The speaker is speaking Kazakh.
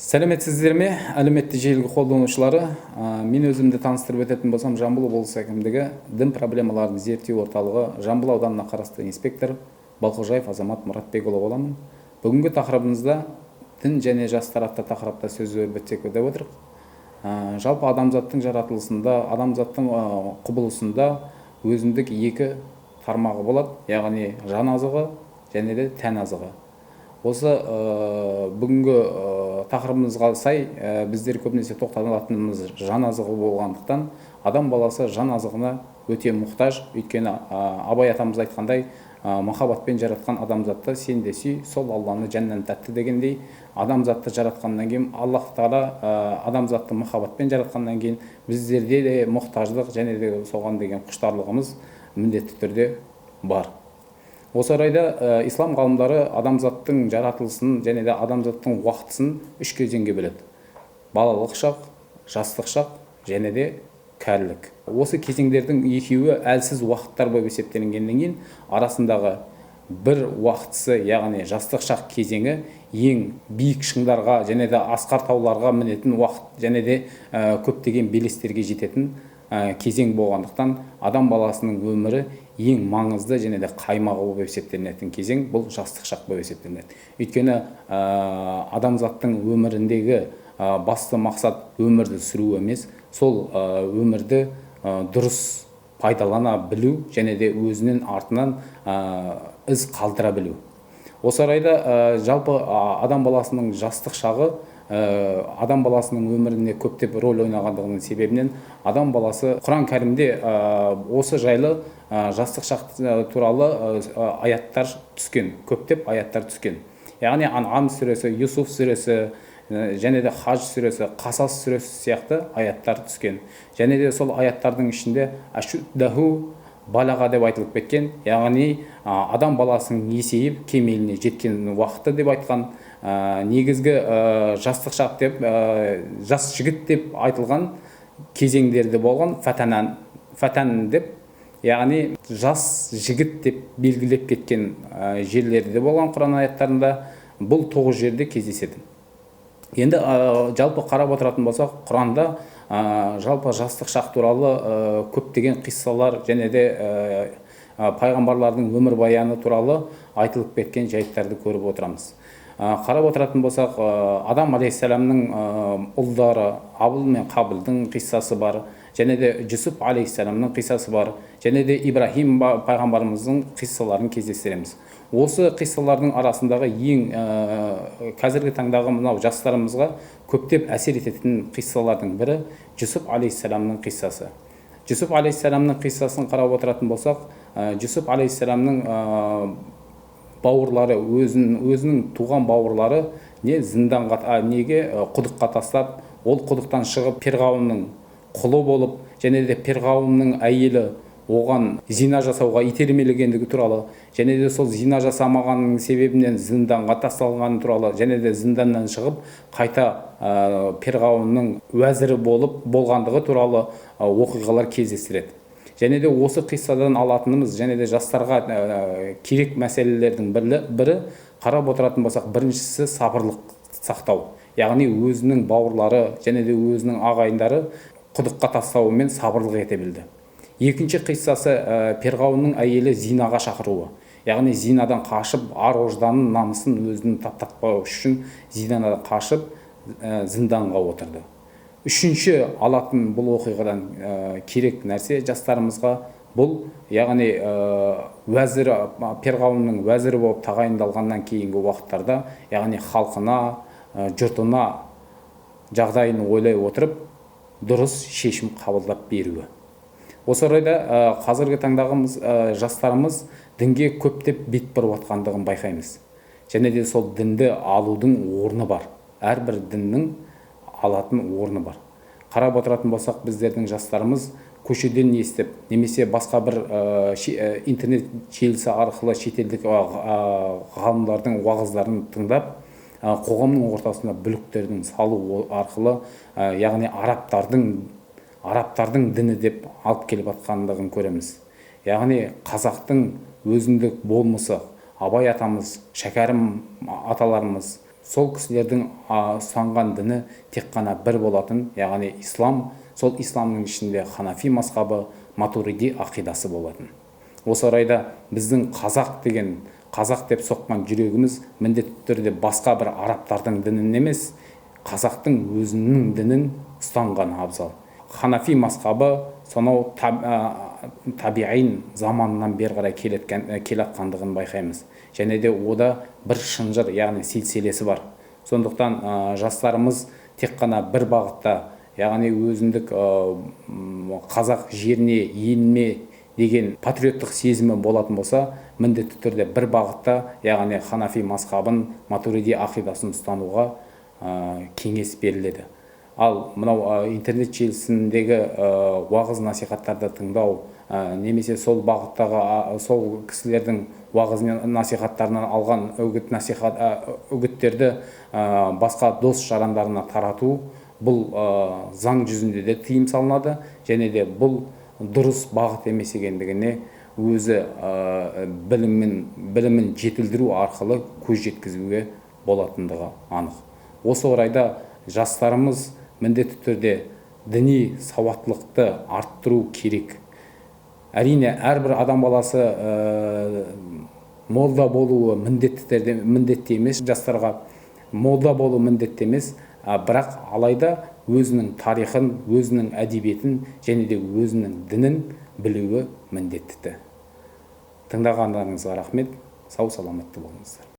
Сәлеметсіздер ме, әлеуметтік желі қолданушылары? Мен өзімді таныстырып өтетін болсам, Жамбыл облысы әкімдігі дін проблемаларын зерттеу орталығы Жамбыл ауданына қарасты инспектор Балқожаев Азамат Мұратбекұлы боламын. Бүгінгі тақырыбымызда дін және жастар атты тақырыпта сөз өрбітсек деп отырмыз. Жалпы адамзаттың жаратылысында, адамзаттың құбылысында өзіндік екі тармағы болады, яғни жан азығы және де тән азығы. Осы бүгінгі тақырыбымызға сай біздер көбінесе тоқталатынымыз жан азығы болғандықтан, адам баласы жан азығына өте мұқтаж. Өйткені Абай атамыз айтқандай, махаббатпен жаратқан адамзатты сен де сүй, сол Алланы жәннан тәтті дегендей, адамзатты жаратқаннан кейін, Аллах Тағала адамзатты махаббатпен жаратқаннан кейін, біздерде де мұқтаждық және де соған деген құштарлығымыз міндетті түрде бар. Осы орайда ислам ғалымдары адамзаттың жаратылысын және де адамзаттың уақытысын үш кезеңге бөледі: балалық шақ, жастық шақ және де кәрілік. Осы кезеңдердің екеуі әлсіз уақыттар болып есептелгеннен кейін, арасындағы бір уақытысы, яғни жастық шақ кезеңі ең биік шыңдарға және де асқар тауларға мінетін уақыт және де көптеген белестерге жететін кезең болғандықтан, адам баласының өмірі ең маңызды және де қаймағы болып есептелінетін кезең бұл жастық шақ болып есептелінеді. Өйткені адамзаттың өміріндегі басты мақсат өмірді сүру емес, сол өмірді дұрыс пайдалана білу және де өзінің артынан із қалдыра білу. Осы орайда жалпы адам баласының жастық шағы адам баласының өміріне көптеп рөл ойнағандығының себебінен адам баласы Құран кәрімде осы жайлы жастық шақ туралы аяттар түскен, көптеп аяттар түскен. Яғни Ан'ам сүресі, Юсуф сүресі және де Хаж сүресі, Қасас сүресі сияқты аяттар түскен. Және де сол аяттардың ішінде ашуддаху балаға деп айтылып кеткен, яғни адам баласының есейіп кемеліне жеткен уақыты деп айтқан. Негізгі жастық шақ деп, жас жігіт деп айтылған кезеңдерде болған фәтән деп, яғни жас жігіт деп белгілеп кеткен жерлерде болған Құран аяттарында бұл 9 жерде кездеседі. Енді жалпы қарап отыратын болсақ, Құранда жалпы жастық шақ туралы көптеген қиссалар және де пайғамбарлардың өмір баяны туралы айтылып кеткен жайттарды көріп отырамыз. Қарап отыратын болсақ, Адам алейхиссаламның ұлдары Абыл мен Қабылдың қиссасы бар, және де Жүсіп алейхиссаламның қиссасы бар, және де Ибрахим пайғамбарымыздың қиссаларын кездестіреміз. Осы қиссалардың арасындағы ең қазіргі таңдағы мынау жастарымызға көптеп әсер ететін қиссалардың бірі Жүсіп алейхиссаламның қиссасы. Жүсіп алейхиссаламның қиссасын қарап отыратын болсақ, Жүсіп алейхиссаламның бауырлары, өзінің туған бауырлары неге құдыққа тастап, ол құдықтан шығып Перғауынның құлы болып, және де Перғауынның әйелі оған зина жасауға итермелегендігі туралы, және де сол зина жасамағанның себебінен зинданға тасталғаны туралы, және де зинданнан шығып қайта Перғауынның уәзірі болғандығы туралы оқиғалар кездестіреді. Және де осы қиссадан алатынымыз және де жастарға керек мәселелердің бірі қарап отыратын болсақ, біріншісі сабырлық сақтау. Яғни өзінің бауырлары және де өзінің ағайындары құдыққа тастауымен сабырлық ете білді. Екінші қиссасы Перғауынның әйелі зинаға шақыруы. Яғни зинадан қашып, ар-ожданын, намысын өзінің таптатпау үшін зинадан қашып зинданға отырды. Үшінші алатын бұл оқиғадан керек нәрсе жастарымызға бұл, яғни Перғауынның уәзірі болып тағайындалғаннан кейінгі уақыттарда, яғни халқына, жұртына жағдайын ойлай отырып, дұрыс шешім қабылдап беруі. Осы орайда қазіргі таңдағы жастарымыз дінге көптеп бет бұрып жатқандығын байқаймыз. Және де сол дінді алудың орны бар. Әрбір діннің алатын орны бар. Қарап отыратын болсақ, біздердің жастарымыз көшеден естіп, немесе басқа бір интернет желісі арқылы шетелдік ғалымдардың уағыздарын тыңдап, қоғамның ортасына бүліктердің салу арқылы, яғни арабтардың діні деп алып келіп жатқандығын көреміз. Яғни қазақтың өзіндік болмысы, Абай атамыз, Шәкәрім аталарымыз, сол кісілердің ұстанған діні тек қана бір болатын, яғни ислам. Сол исламның ішінде ханафи мазхабы, матуриди ақидасы болатын. Осы орайда біздің қазақ деген, қазақ деп соққан жүрегіміз міндетті түрде басқа бір арабтардың дінін емес, қазақтың өзінің дінін ұстанған абзал. Ханафи мазхабы сонау табиғин заманынан бері қарай келатқандығын байқаймыз. Және де ода бір шынжыр, яғни силсилесі бар. Сондықтан жастарымыз тек қана бір бағытта, яғни өзіндік қазақ жеріне, еліне деген патриоттық сезімі болатын болса, міндетті түрде бір бағытта, яғни ханафи мазхабын, матуриди ақидасын ұстануға кеңес беріледі. Ал мынау интернет желісіндегі уағыз насихаттарды тыңдау, немесе сол бағыттағы сол кісілердің уағыз насихаттарынан алған үгіттерді басқа дос жарандарына тарату, бұл заң жүзінде де тыйым салынады, және де бұл дұрыс бағыт емес екендігіне өзі білімін жетілдіру арқылы көз жеткізуге болатындығы анық. Осы орайда жастарымыз міндетті түрде діни сауаттылықты арттыру керек. Әрине, әрбір адам баласы молда болуы міндетті емес, жастарға молда болу міндетті емес, бірақ алайда өзінің тарихын, өзінің әдебиетін және де өзінің дінін білуі міндетті. Тыңдағандарыңызға рахмет, сау саламатты болыңыздар.